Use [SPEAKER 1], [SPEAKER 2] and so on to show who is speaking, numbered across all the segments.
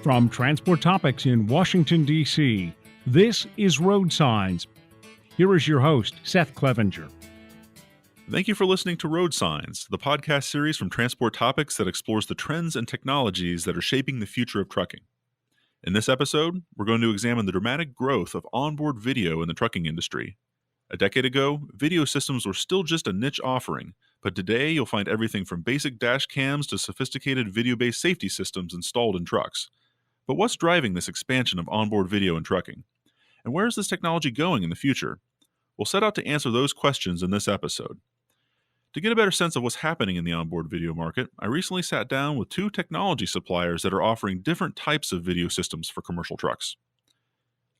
[SPEAKER 1] From Transport Topics in Washington, D.C., this is RoadSigns. Here is your host, Seth Clevenger.
[SPEAKER 2] Thank you for listening to RoadSigns, the podcast series from Transport Topics that explores the trends and technologies that are shaping the future of trucking. In this episode, we're going to examine the dramatic growth of onboard video in the trucking industry. A decade ago, video systems were still just a niche offering, but today you'll find everything from basic dash cams to sophisticated video-based safety systems installed in trucks. But what's driving this expansion of onboard video in trucking? And where is this technology going in the future? We'll set out to answer those questions in this episode. To get a better sense of what's happening in the onboard video market, I recently sat down with two technology suppliers that are offering different types of video systems for commercial trucks.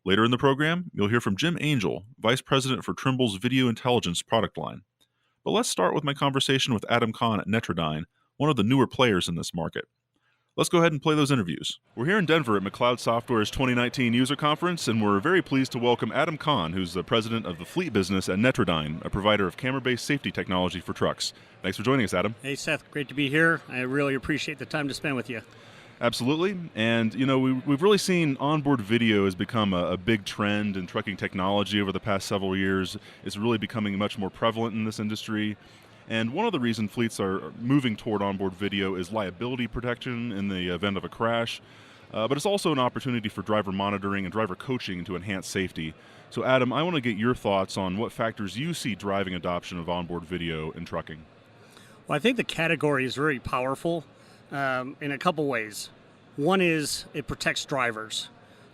[SPEAKER 2] Later in the program, you'll hear from Jim Angel, Vice President for Trimble's Video Intelligence product line. But let's start with my conversation with Adam Kahn at Netrodyne, one of the newer players in this market. Let's go ahead and play those interviews. We're here in Denver at McLeod Software's 2019 user conference, and we're very pleased to welcome Adam Kahn, who's the president of the fleet business at Netrodyne, a provider of camera-based safety technology for trucks. Thanks for joining us, Adam.
[SPEAKER 3] Hey, Seth. Great to be here. I really appreciate the time to spend with you.
[SPEAKER 2] Absolutely. And, we've really seen onboard video has become a big trend in trucking technology over the past several years. It's really becoming much more prevalent in this industry. And one of the reasons fleets are moving toward onboard video is liability protection in the event of a crash. But it's also an opportunity for driver monitoring and driver coaching to enhance safety. So, Adam, I want to get your thoughts on what factors you see driving adoption of onboard video in trucking.
[SPEAKER 3] Well, I think the category is very powerful in a couple ways. One is it protects drivers.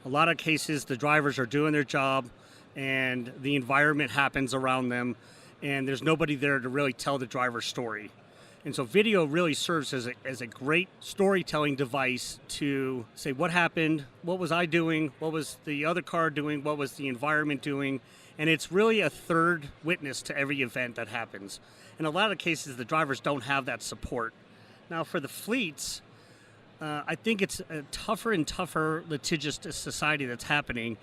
[SPEAKER 3] A lot of cases, the drivers are doing their job and the environment happens around them, and there's nobody there to really tell the driver's story. And so video really serves as a great storytelling device to say what happened, what was I doing, what was the other car doing, what was the environment doing, and it's really a third witness to every event that happens. In a lot of cases, the drivers don't have that support. Now for the fleets, I think it's a tougher and tougher litigious society that's happening.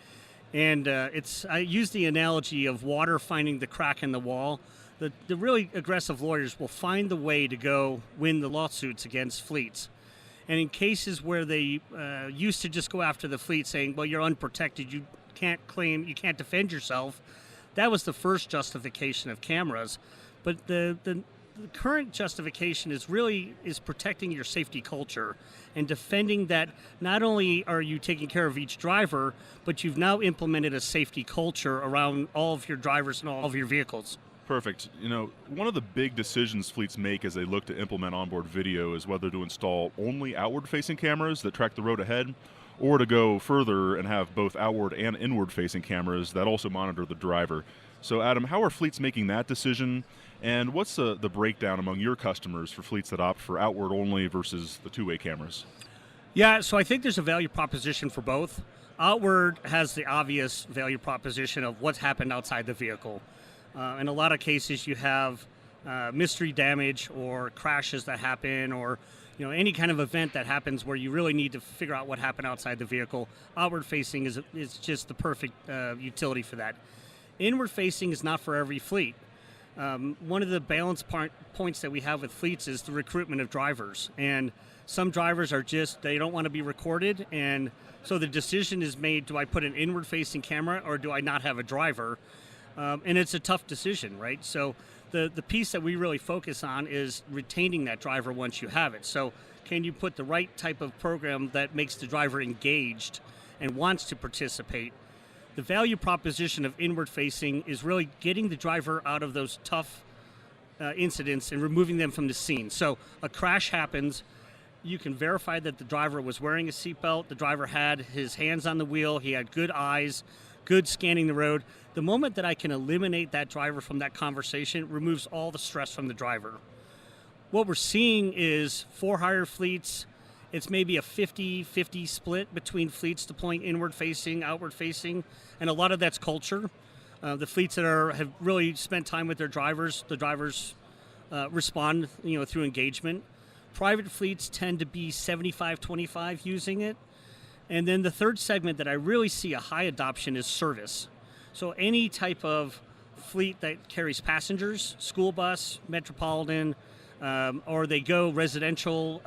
[SPEAKER 3] And I use the analogy of water finding the crack in the wall. The really aggressive lawyers will find the way to go win the lawsuits against fleets. And in cases where they used to just go after the fleet saying, well, you're unprotected, you can't claim, you can't defend yourself, that was the first justification of cameras. But the current justification is protecting your safety culture and defending that not only are you taking care of each driver, but you've now implemented a safety culture around all of your drivers and all of your vehicles.
[SPEAKER 2] Perfect. One of the big decisions fleets make as they look to implement onboard video is whether to install only outward-facing cameras that track the road ahead, or to go further and have both outward and inward-facing cameras that also monitor the driver. So, Adam, how are fleets making that decision? And what's the breakdown among your customers for fleets that opt for outward only versus the two-way cameras?
[SPEAKER 3] Yeah, so I think there's a value proposition for both. Outward has the obvious value proposition of what's happened outside the vehicle. In a lot of cases, you have mystery damage or crashes that happen, or any kind of event that happens where you really need to figure out what happened outside the vehicle. Outward-facing is just the perfect utility for that. Inward-facing is not for every fleet. One of the balance points that we have with fleets is the recruitment of drivers. And some drivers they don't want to be recorded. And so the decision is made, do I put an inward-facing camera or do I not have a driver? And it's a tough decision, right? So the piece that we really focus on is retaining that driver once you have it. So can you put the right type of program that makes the driver engaged and wants to participate? The value proposition of inward-facing is really getting the driver out of those tough incidents and removing them from the scene. So a crash happens, you can verify that the driver was wearing a seatbelt, the driver had his hands on the wheel, he had good eyes, good scanning the road. The moment that I can eliminate that driver from that conversation, it removes all the stress from the driver. What we're seeing is for-hire fleets, it's maybe a 50-50 split between fleets deploying inward-facing, outward-facing, and a lot of that's culture. The fleets that have really spent time with their drivers, the drivers respond, through engagement. Private fleets tend to be 75-25 using it. And then the third segment that I really see a high adoption is service. So any type of fleet that carries passengers, school bus, metropolitan, or they go residential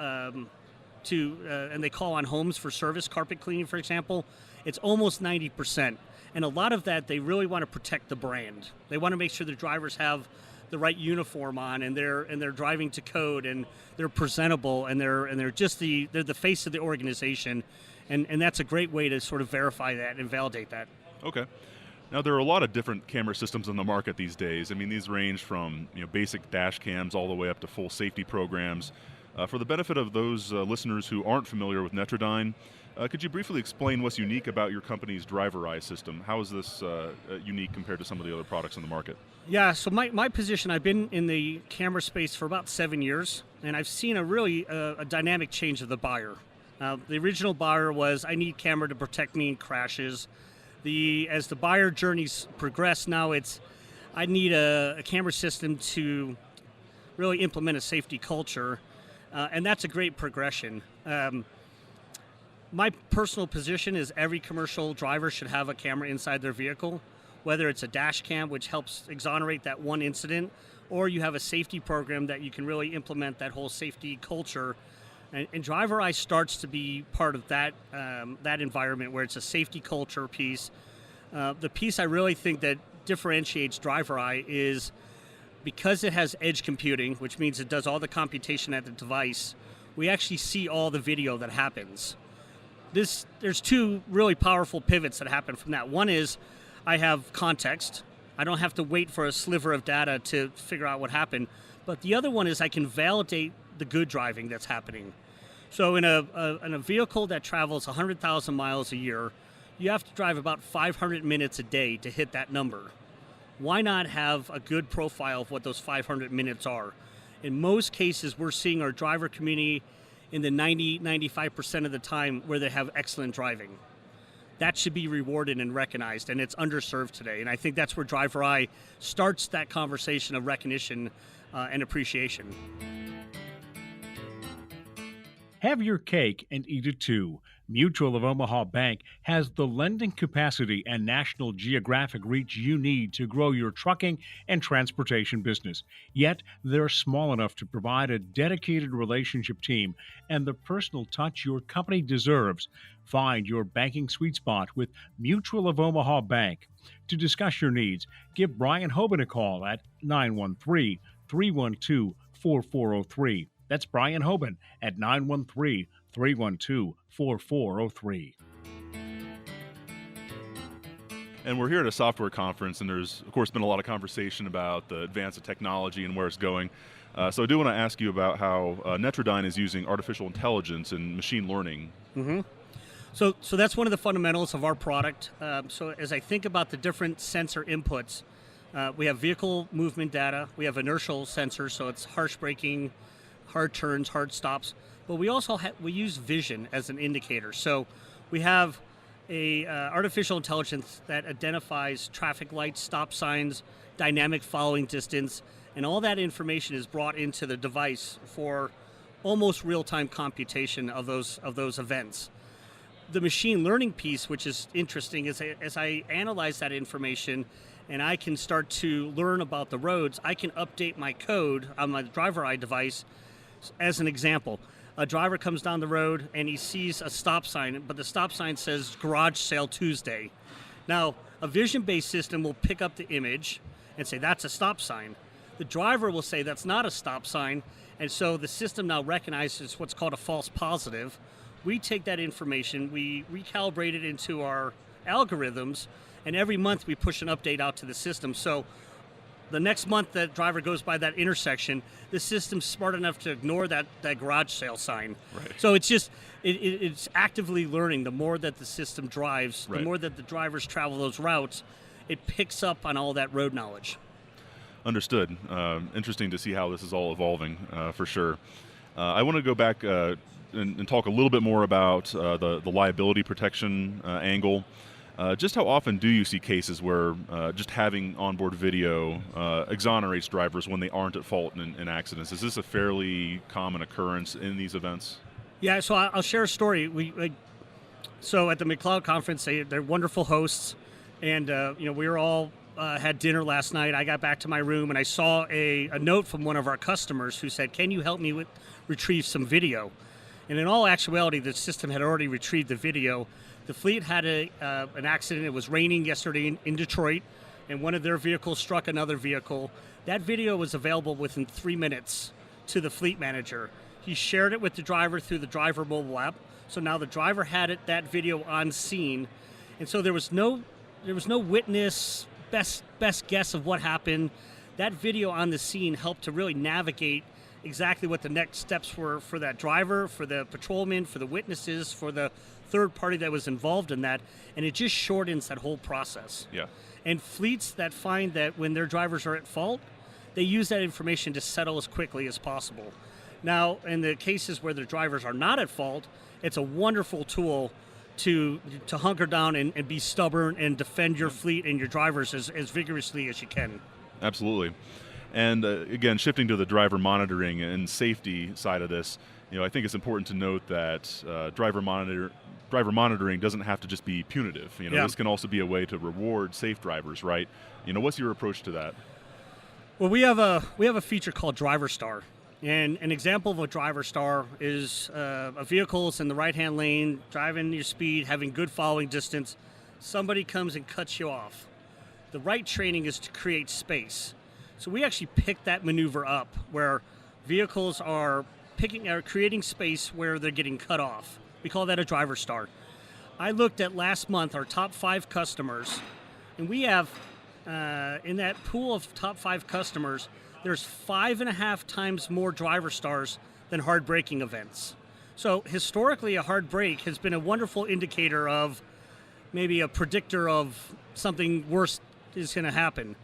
[SPEAKER 3] and they call on homes for service, carpet cleaning, for example, it's almost 90%. And a lot of that, they really want to protect the brand. They want to make sure the drivers have the right uniform on, and they're driving to code, and they're presentable, and they're the face of the organization, and that's a great way to sort of verify that and validate that.
[SPEAKER 2] Okay. Now, there are a lot of different camera systems on the market these days. I mean, these range from basic dash cams all the way up to full safety programs. For the benefit of those listeners who aren't familiar with Netrodyne, could you briefly explain what's unique about your company's driver eye system? How is this unique compared to some of the other products on the market?
[SPEAKER 3] Yeah, so my position, I've been in the camera space for about 7 years, and I've seen a dynamic change of the buyer. The original buyer was, I need camera to protect me in crashes. As the buyer journeys progress, now it's, I need a camera system to really implement a safety culture, and that's a great progression. My personal position is every commercial driver should have a camera inside their vehicle, whether it's a dash cam, which helps exonerate that one incident, or you have a safety program that you can really implement that whole safety culture. And driver eye starts to be part of that environment where it's a safety culture piece. The piece I really think that differentiates driver eye is because it has edge computing, which means it does all the computation at the device, we actually see all the video that happens. There's two really powerful pivots that happen from that. One is I have context. I don't have to wait for a sliver of data to figure out what happened. But the other one is I can validate the good driving that's happening. So in a vehicle that travels 100,000 miles a year, you have to drive about 500 minutes a day to hit that number. Why not have a good profile of what those 500 minutes are? In most cases, we're seeing our driver community in the 95% of the time where they have excellent driving. That should be rewarded and recognized, and it's underserved today. And I think that's where driver eye starts that conversation of recognition and appreciation.
[SPEAKER 1] Have your cake and eat it too. Mutual of Omaha Bank has the lending capacity and national geographic reach you need to grow your trucking and transportation business. Yet, they're small enough to provide a dedicated relationship team and the personal touch your company deserves. Find your banking sweet spot with Mutual of Omaha Bank. To discuss your needs, give Brian Hoban a call at 913-312-4403. That's Brian Hoban at 913-312-4403.
[SPEAKER 2] And we're here at a software conference, and there's, of course, been a lot of conversation about the advance of technology and where it's going. So I do want to ask you about how Netrodyne is using artificial intelligence and machine learning.
[SPEAKER 3] Mm-hmm. So that's one of the fundamentals of our product. So as I think about the different sensor inputs, we have vehicle movement data, we have inertial sensors, so it's harsh braking, hard turns, hard stops, but we also we use vision as an indicator. So we have a artificial intelligence that identifies traffic lights, stop signs, dynamic following distance, and all that information is brought into the device for almost real-time computation of those events. The machine learning piece, which is interesting, is as I analyze that information and I can start to learn about the roads, I can update my code on my driver eye device. As an example, a driver comes down the road and he sees a stop sign, but the stop sign says garage sale Tuesday. Now, a vision-based system will pick up the image and say that's a stop sign. The driver will say that's not a stop sign, and so the system now recognizes what's called a false positive. We take that information, we recalibrate it into our algorithms, and every month we push an update out to the system. So the next month that driver goes by that intersection, the system's smart enough to ignore that garage sale sign.
[SPEAKER 2] Right.
[SPEAKER 3] So it's just, it's actively learning. The more that the system drives,
[SPEAKER 2] Right.
[SPEAKER 3] the more that the drivers travel those routes, it picks up on all that road knowledge.
[SPEAKER 2] Understood. Interesting to see how this is all evolving, for sure. I want to go back and talk a little bit more about the liability protection angle. Just how often do you see cases where just having onboard video exonerates drivers when they aren't at fault in accidents? Is this a fairly common occurrence in these events?
[SPEAKER 3] Yeah, so I'll share a story. So at the McLeod conference, they're wonderful hosts, and we were all had dinner last night. I got back to my room and I saw a note from one of our customers who said, "Can you help me retrieve some video?" And in all actuality, the system had already retrieved the video. The fleet had an accident. It was raining yesterday in Detroit, and one of their vehicles struck another vehicle. That video was available within 3 minutes to the fleet manager. He shared it with the driver through the driver mobile app. So now the driver had that video on scene, and so there was no witness, best guess of what happened. That video on the scene helped to really navigate exactly what the next steps were for that driver, for the patrolman, for the witnesses, for the third party that was involved in that, and it just shortens that whole process.
[SPEAKER 2] Yeah.
[SPEAKER 3] And fleets that find that when their drivers are at fault, they use that information to settle as quickly as possible. Now, in the cases where the drivers are not at fault, it's a wonderful tool to hunker down and be stubborn and defend your fleet and your drivers as vigorously as you can.
[SPEAKER 2] Absolutely. And again, shifting to the driver monitoring and safety side of this, I think it's important to note that driver monitoring doesn't have to just be punitive. This can also be a way to reward safe drivers, right? What's your approach to that?
[SPEAKER 3] Well, we have a feature called Driver Star. And an example of a driver star is a vehicle is in the right-hand lane, driving your speed, having good following distance. Somebody comes and cuts you off. The right training is to create space. So we actually pick that maneuver up where vehicles are creating space where they're getting cut off. We call that a driver star. I looked at last month our top 5 customers, and we have in that pool of top 5 customers, there's 5.5 times more driver stars than hard braking events. So historically, a hard brake has been a wonderful indicator of maybe a predictor of something worse is going to happen.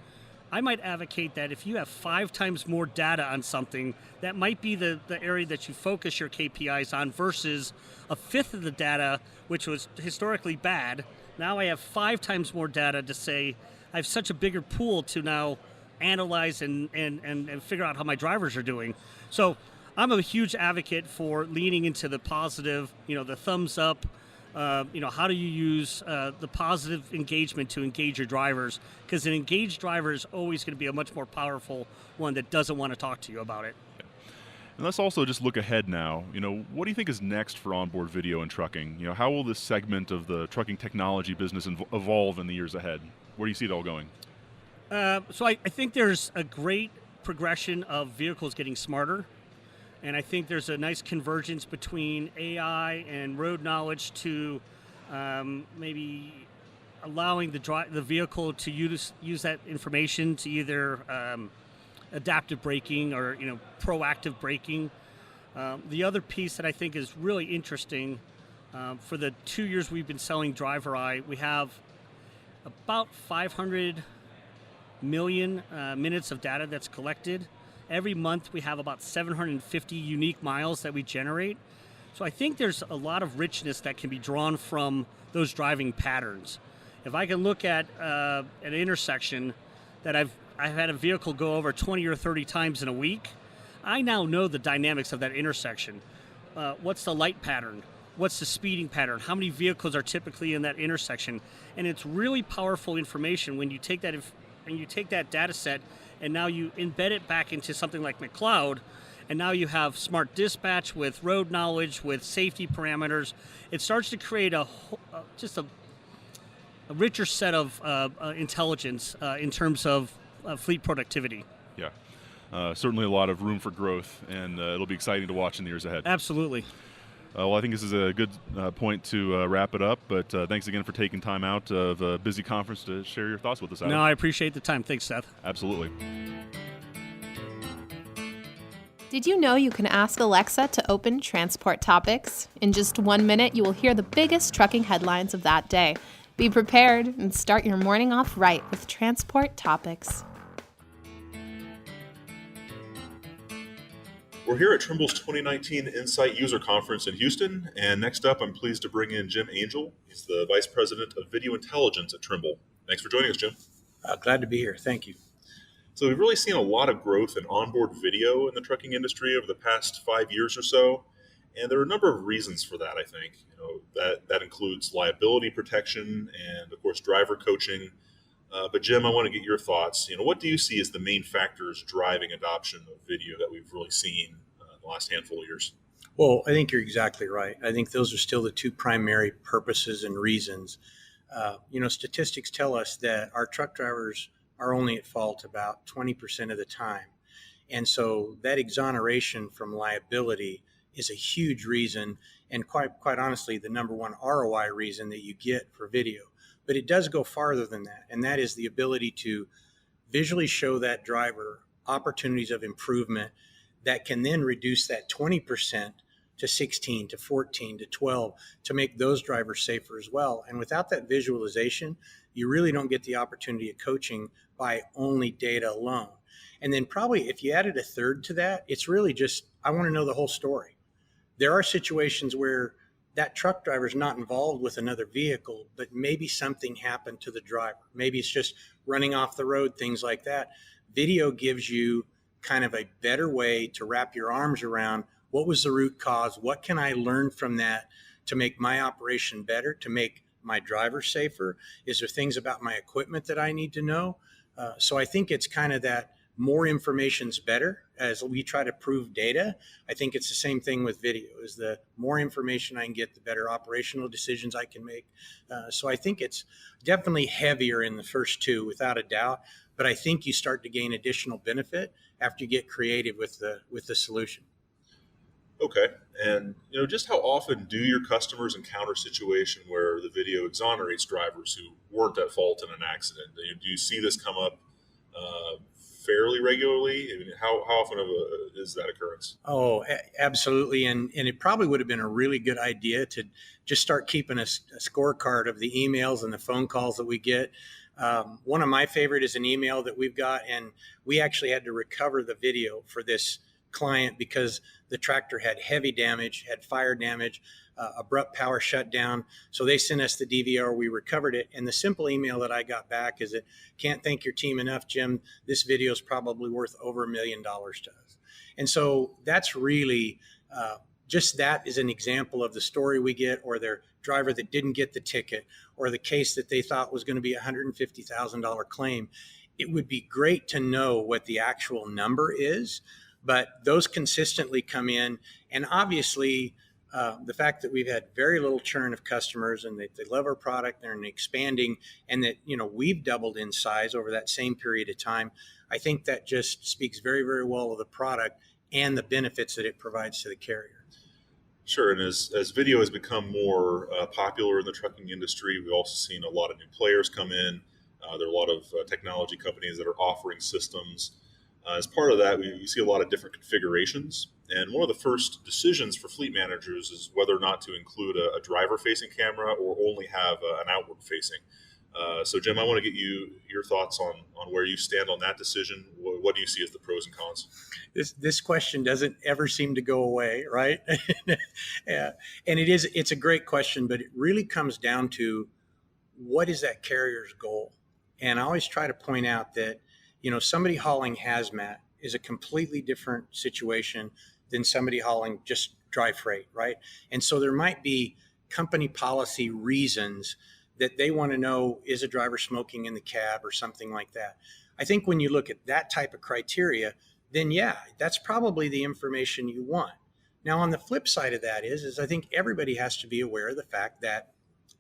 [SPEAKER 3] I might advocate that if you have 5 times more data on something, that might be the area that you focus your KPIs on versus a fifth of the data, which was historically bad. Now I have 5 times more data to say I have such a bigger pool to now analyze and figure out how my drivers are doing. So I'm a huge advocate for leaning into the positive, the thumbs up, how do you use the positive engagement to engage your drivers? Because an engaged driver is always going to be a much more powerful one that doesn't want to talk to you about it.
[SPEAKER 2] Yeah. And let's also just look ahead now. What do you think is next for onboard video and trucking? How will this segment of the trucking technology business evolve in the years ahead? Where do you see it all going?
[SPEAKER 3] So I think there's a great progression of vehicles getting smarter, and I think there's a nice convergence between AI and road knowledge to maybe allowing the vehicle to use that information to either adaptive braking or proactive braking. The other piece that I think is really interesting, for the 2 years we've been selling Driver Eye, we have about 500 million minutes of data that's collected. Every month we have about 750 unique miles that we generate. So I think there's a lot of richness that can be drawn from those driving patterns. If I can look at an intersection that I've had a vehicle go over 20 or 30 times in a week, I now know the dynamics of that intersection. What's the light pattern? What's the speeding pattern? How many vehicles are typically in that intersection? And it's really powerful information when you take that data set and now you embed it back into something like McCloud, and now you have smart dispatch with road knowledge, with safety parameters. It starts to create a richer set of intelligence in terms of fleet productivity.
[SPEAKER 2] Yeah, certainly a lot of room for growth, and it'll be exciting to watch in the years ahead.
[SPEAKER 3] Absolutely.
[SPEAKER 2] Well, I think this is a good point to wrap it up, but thanks again for taking time out of a busy conference to share your thoughts with us, Adam.
[SPEAKER 3] No, I appreciate the time. Thanks, Seth.
[SPEAKER 2] Absolutely.
[SPEAKER 4] Did you know you can ask Alexa to open Transport Topics? In just 1 minute, you will hear the biggest trucking headlines of that day. Be prepared and start your morning off right with Transport Topics.
[SPEAKER 2] We're here at Trimble's 2019 Insight User Conference in Houston, and next up, I'm pleased to bring in Jim Angel. He's the Vice President of Video Intelligence at Trimble. Thanks for joining us, Jim.
[SPEAKER 5] Glad to be here. Thank you.
[SPEAKER 2] So we've really seen a lot of growth in onboard video in the trucking industry over the past 5 years or so, and there are a number of reasons for that, I think. That includes liability protection and, of course, driver coaching. But Jim, I want to get your thoughts. What do you see as the main factors driving adoption of video that we've really seen in the last handful of years?
[SPEAKER 5] Well, I think you're exactly right. I think those are still the two primary purposes and reasons. Statistics tell us that our truck drivers are only at fault about 20% of the time. And so that exoneration from liability is a huge reason, and quite honestly, the number one ROI reason that you get for video. But it does go farther than that, and that is the ability to visually show that driver opportunities of improvement that can then reduce that 20% to 16, to 14, to 12, to make those drivers safer as well. And without that visualization, you really don't get the opportunity of coaching by only data alone. And then probably if you added a third to that, it's really just, I want to know the whole story. There are situations where that truck driver is not involved with another vehicle, but maybe something happened to the driver. Maybe it's just running off the road, things like that. Video gives you kind of a better way to wrap your arms around what was the root cause, what can I learn from that to make my operation better, to make my driver safer? Is there things about my equipment that I need to know? So I think it's kind of that more information's better as we try to prove data. I think it's the same thing with video. Is the more information I can get, the better operational decisions I can make. So I think it's definitely heavier in the first two, without a doubt. But I think you start to gain additional benefit after you get creative with the solution.
[SPEAKER 2] Okay. And, just how often do your customers encounter a situation where the video exonerates drivers who weren't at fault in an accident? Do you see this come up fairly regularly? I mean, how often is that occurrence?
[SPEAKER 5] Oh, absolutely. And it probably would have been a really good idea to just start keeping a scorecard of the emails and the phone calls that we get. One of my favorite is an email that we've got, and we actually had to recover the video for this client because the tractor had heavy damage, had fire damage, abrupt power shutdown. So they sent us the DVR, we recovered it. And the simple email that I got back is that, can't thank your team enough, Jim. This video is probably worth over $1 million to us. And so that's really just that is an example of the story we get, or their driver that didn't get the ticket, or the case that they thought was going to be a $150,000 claim. It would be great to know what the actual number is, but those consistently come in. And obviously, the fact that we've had very little churn of customers and they love our product, they're expanding, and that, we've doubled in size over that same period of time. I think that just speaks very, very well of the product and the benefits that it provides to the carrier.
[SPEAKER 2] Sure. And as video has become more popular in the trucking industry, we've also seen a lot of new players come in. There are a lot of technology companies that are offering systems. As part of that, we see a lot of different configurations. And one of the first decisions for fleet managers is whether or not to include a driver-facing camera or only have an outward-facing. So, Jim, I want to get your thoughts on where you stand on that decision. What do you see as the pros and cons?
[SPEAKER 5] This question doesn't ever seem to go away, right? Yeah. And it's a great question, but it really comes down to what is that carrier's goal? And I always try to point out that, somebody hauling hazmat is a completely different situation than somebody hauling just dry freight, right? And so there might be company policy reasons that they want to know, is a driver smoking in the cab or something like that. I think when you look at that type of criteria, then yeah, that's probably the information you want. Now, on the flip side of that is I think everybody has to be aware of the fact that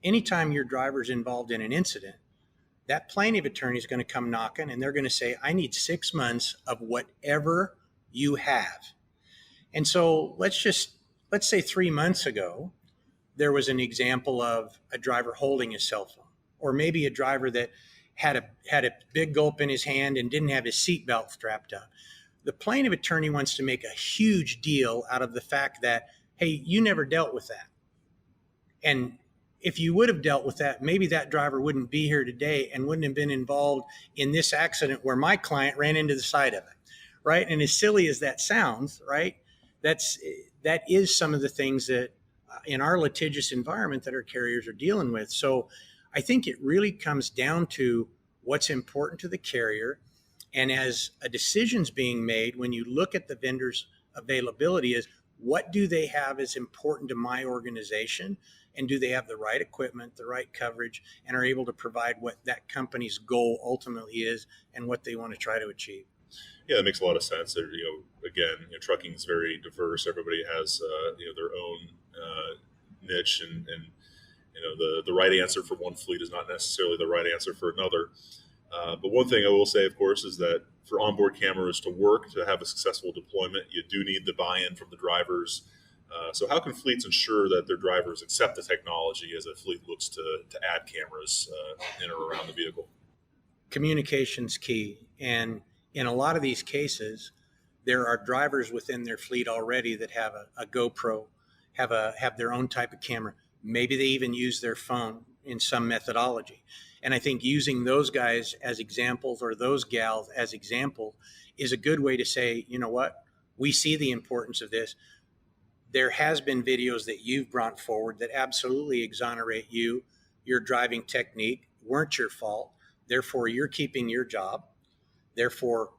[SPEAKER 5] anytime your driver's involved in an incident, that plaintiff attorney is going to come knocking and they're going to say, I need 6 months of whatever you have. And so let's say 3 months ago, there was an example of a driver holding his cell phone, or maybe a driver that had a big gulp in his hand and didn't have his seatbelt strapped up. The plaintiff attorney wants to make a huge deal out of the fact that, hey, you never dealt with that. And if you would have dealt with that, maybe that driver wouldn't be here today and wouldn't have been involved in this accident where my client ran into the side of it, right? And as silly as that sounds, right, that is some of the things that in our litigious environment that our carriers are dealing with. So I think it really comes down to what's important to the carrier. And as a decision's being made, when you look at the vendor's availability, is what do they have as important to my organization? And do they have the right equipment, the right coverage, and are able to provide what that company's goal ultimately is and what they want to try to achieve?
[SPEAKER 2] Yeah, that makes a lot of sense. Again, trucking is very diverse. Everybody has their own niche, and the right answer for one fleet is not necessarily the right answer for another. But one thing I will say, of course, is that for onboard cameras to work, to have a successful deployment, you do need the buy-in from the drivers. So how can fleets ensure that their drivers accept the technology as a fleet looks to add cameras in or around the vehicle?
[SPEAKER 5] Communication's key. And in a lot of these cases, there are drivers within their fleet already that have a GoPro, have their own type of camera. Maybe they even use their phone in some methodology. And I think using those guys as examples, or those gals as examples, is a good way to say, you know what, we see the importance of this. There has been videos that you've brought forward that absolutely exonerate you. Your driving technique weren't your fault. Therefore, you're keeping your job. Therefore,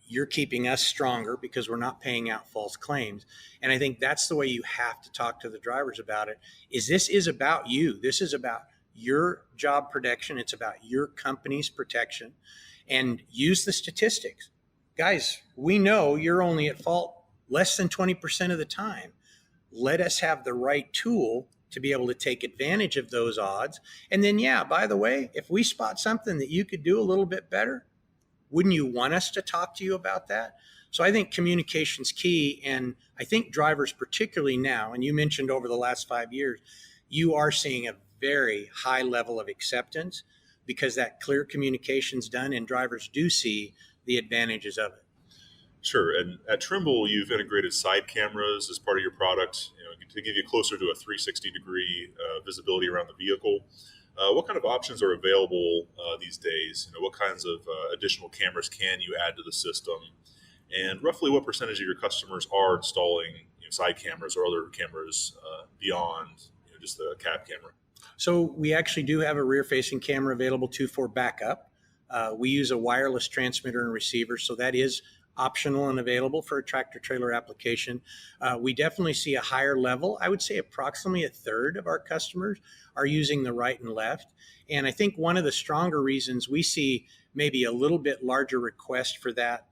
[SPEAKER 5] you're keeping us stronger because we're not paying out false claims. And I think that's the way you have to talk to the drivers about it. This is about you. This is about your job protection. It's about your company's protection. And use the statistics. Guys, we know you're only at fault less than 20% of the time. Let us have the right tool to be able to take advantage of those odds. And then, yeah, by the way, if we spot something that you could do a little bit better, wouldn't you want us to talk to you about that? So I think communication's key. And I think drivers, particularly now, and you mentioned over the last 5 years, you are seeing a very high level of acceptance because that clear communication's done and drivers do see the advantages of it.
[SPEAKER 2] Sure. And at Trimble, you've integrated side cameras as part of your product, to give you closer to a 360-degree visibility around the vehicle. What kind of options are available these days? What kinds of additional cameras can you add to the system? And roughly what percentage of your customers are installing side cameras or other cameras beyond just the cab camera?
[SPEAKER 5] So we actually do have a rear-facing camera available too for backup. We use a wireless transmitter and receiver, so that is optional and available for a tractor-trailer application. We definitely see a higher level. I would say approximately a third of our customers are using the right and left. And I think one of the stronger reasons we see maybe a little bit larger request for that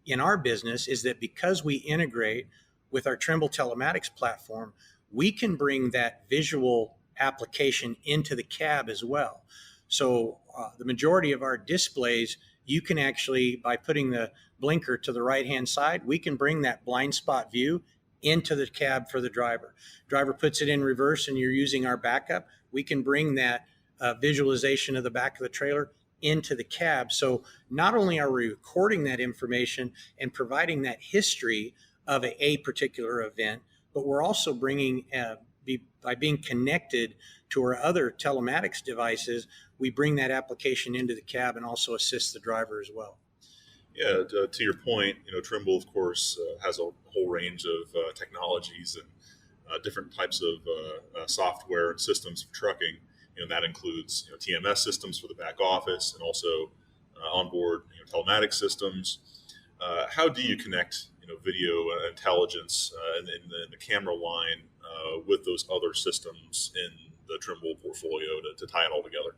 [SPEAKER 5] in our business is that because we integrate with our Trimble telematics platform, we can bring that visual application into the cab as well. So the majority of our displays, you can actually, by putting the blinker to the right-hand side, we can bring that blind spot view into the cab for the driver. Driver puts it in reverse and you're using our backup, we can bring that visualization of the back of the trailer into the cab. So not only are we recording that information and providing that history of a particular event, but we're also bringing, by being connected to our other telematics devices, we bring that application into the cab and also assist the driver as well.
[SPEAKER 2] Yeah, to your point, Trimble, of course, has a whole range of technologies and different types of software and systems for trucking. That includes TMS systems for the back office and also onboard telematics systems. How do you connect video intelligence in the camera line with those other systems in the Trimble portfolio to tie it all together?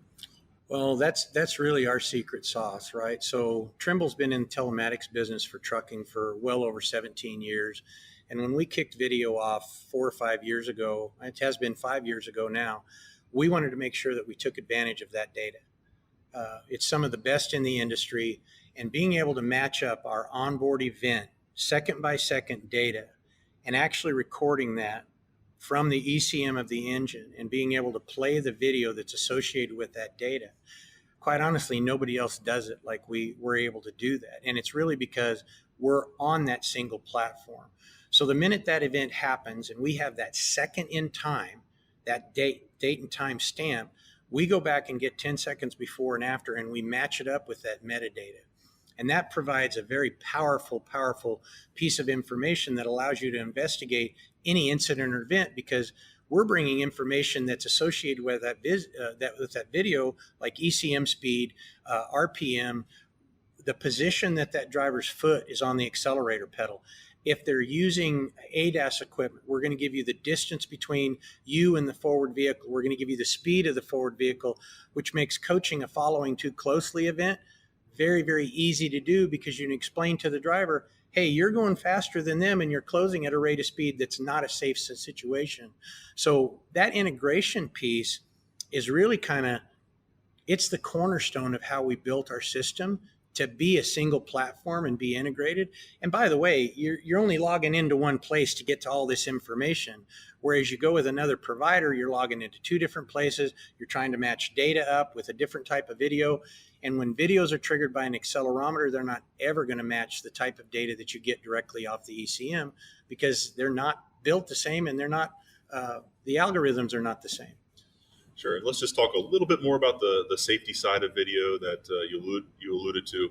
[SPEAKER 5] Well, that's really our secret sauce, right? So Trimble's been in the telematics business for trucking for well over 17 years. And when we kicked video off 4 or 5 years ago, it has been 5 years ago now, we wanted to make sure that we took advantage of that data. It's some of the best in the industry, and being able to match up our onboard event second by second data and actually recording that from the ECM of the engine and being able to play the video that's associated with that data. Quite honestly, nobody else does it like we were able to do that. And it's really because we're on that single platform. So the minute that event happens and we have that second in time, that date and time stamp, we go back and get 10 seconds before and after, and we match it up with that metadata. And that provides a very powerful piece of information that allows you to investigate any incident or event, because we're bringing information that's associated with that video, like ECM speed, RPM, the position that driver's foot is on the accelerator pedal. If they're using ADAS equipment, we're going to give you the distance between you and the forward vehicle. We're going to give you the speed of the forward vehicle, which makes coaching a following too closely event very, very easy to do because you can explain to the driver, hey, you're going faster than them and you're closing at a rate of speed that's not a safe situation. So that integration piece is really it's the cornerstone of how we built our system to be a single platform and be integrated. And by the way, you're only logging into one place to get to all this information. Whereas you go with another provider, you're logging into 2 different places. You're trying to match data up with a different type of video. And when videos are triggered by an accelerometer, they're not ever going to match the type of data that you get directly off the ECM because they're not built the same and they're not, the algorithms are not the same.
[SPEAKER 2] Sure. Let's just talk a little bit more about the safety side of video that you alluded to.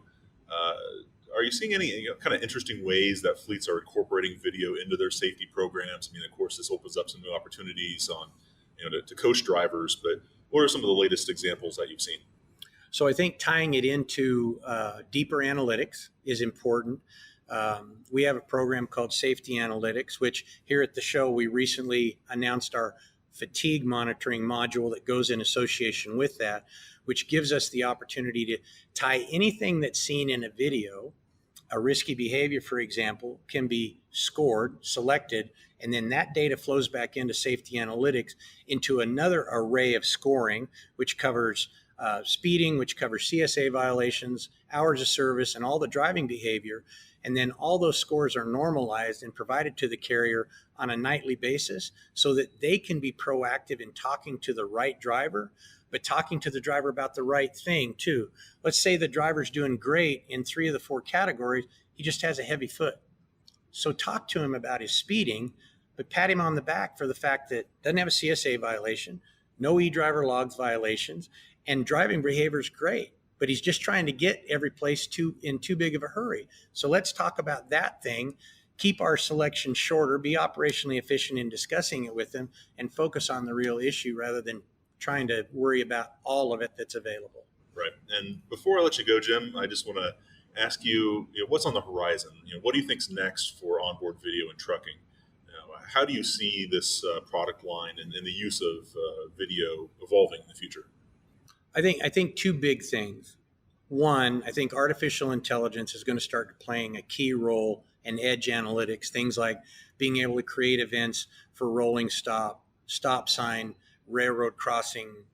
[SPEAKER 2] Are you seeing any kind of interesting ways that fleets are incorporating video into their safety programs? I mean, of course, this opens up some new opportunities on, to coach drivers, but what are some of the latest examples that you've seen?
[SPEAKER 5] So I think tying it into deeper analytics is important. We have a program called Safety Analytics, which here at the show, we recently announced our fatigue monitoring module that goes in association with that, which gives us the opportunity to tie anything that's seen in a video, a risky behavior, for example, can be scored, selected, and then that data flows back into safety analytics into another array of scoring, which covers speeding, which covers CSA violations, hours of service, and all the driving behavior. And then all those scores are normalized and provided to the carrier on a nightly basis so that they can be proactive in talking to the right driver, but talking to the driver about the right thing too. Let's say the driver's doing great in 3 of the 4 categories. He just has a heavy foot. So talk to him about his speeding, but pat him on the back for the fact that doesn't have a CSA violation, no e-driver logs violations, and driving behavior is great. But he's just trying to get every place in too big of a hurry. So let's talk about that thing, keep our selection shorter, be operationally efficient in discussing it with them, and focus on the real issue rather than trying to worry about all of it that's available.
[SPEAKER 2] Right. And before I let you go, Jim, I just want to ask you, what's on the horizon? What do you think's next for onboard video and trucking? How do you see this product line and the use of video evolving in the future?
[SPEAKER 5] I think 2 big things. One, I think artificial intelligence is going to start playing a key role in edge analytics, things like being able to create events for rolling stop sign, railroad crossing,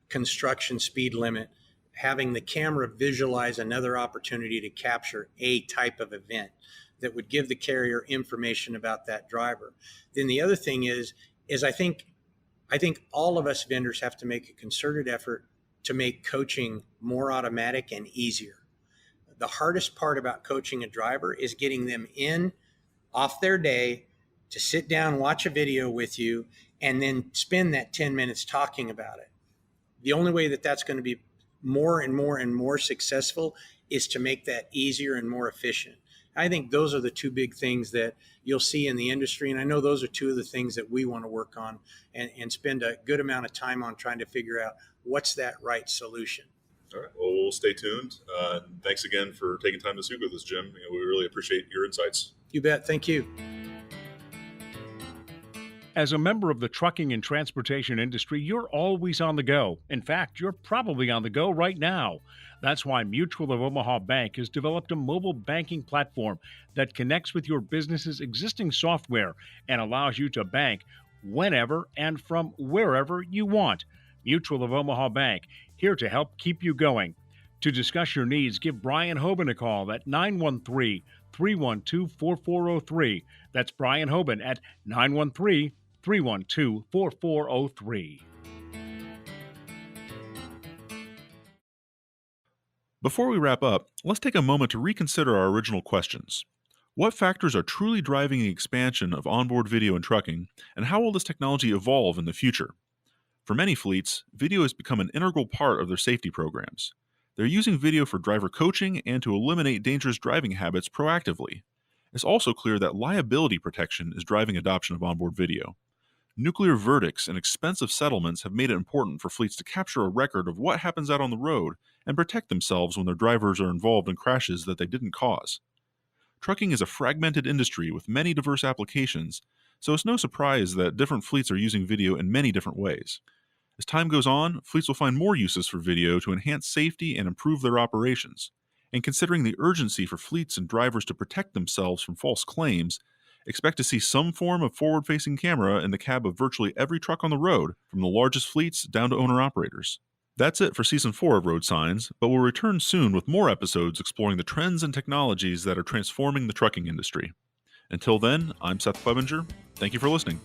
[SPEAKER 5] construction speed limit, having the camera visualize another opportunity to capture a type of event that would give the carrier information about that driver. Then the other thing is I think all of us vendors have to make a concerted effort to make coaching more automatic and easier. The hardest part about coaching a driver is getting them off their day to sit down, watch a video with you, and then spend that 10 minutes talking about it. The only way that that's going to be more and more and more successful is to make that easier and more efficient. I think those are the 2 big things that you'll see in the industry. And I know those are 2 of the things that we want to work on and spend a good amount of time on trying to figure out what's that right solution.
[SPEAKER 2] All right. Well, we'll stay tuned. Thanks again for taking time to speak with us, Jim. We really appreciate your insights.
[SPEAKER 5] You bet. Thank you.
[SPEAKER 1] As a member of the trucking and transportation industry, you're always on the go. In fact, you're probably on the go right now. That's why Mutual of Omaha Bank has developed a mobile banking platform that connects with your business's existing software and allows you to bank whenever and from wherever you want. Mutual of Omaha Bank, here to help keep you going. To discuss your needs, give Brian Hoban a call at 913-312-4403. That's Brian Hoban at 913-312-4403.
[SPEAKER 2] Before we wrap up, let's take a moment to reconsider our original questions. What factors are truly driving the expansion of onboard video in trucking, and how will this technology evolve in the future? For many fleets, video has become an integral part of their safety programs. They're using video for driver coaching and to eliminate dangerous driving habits proactively. It's also clear that liability protection is driving adoption of onboard video. Nuclear verdicts and expensive settlements have made it important for fleets to capture a record of what happens out on the road and protect themselves when their drivers are involved in crashes that they didn't cause. Trucking is a fragmented industry with many diverse applications, so it's no surprise that different fleets are using video in many different ways. As time goes on, fleets will find more uses for video to enhance safety and improve their operations. And considering the urgency for fleets and drivers to protect themselves from false claims, expect to see some form of forward-facing camera in the cab of virtually every truck on the road, from the largest fleets down to owner-operators. That's it for Season 4 of Road Signs, but we'll return soon with more episodes exploring the trends and technologies that are transforming the trucking industry. Until then, I'm Seth Clevenger. Thank you for listening.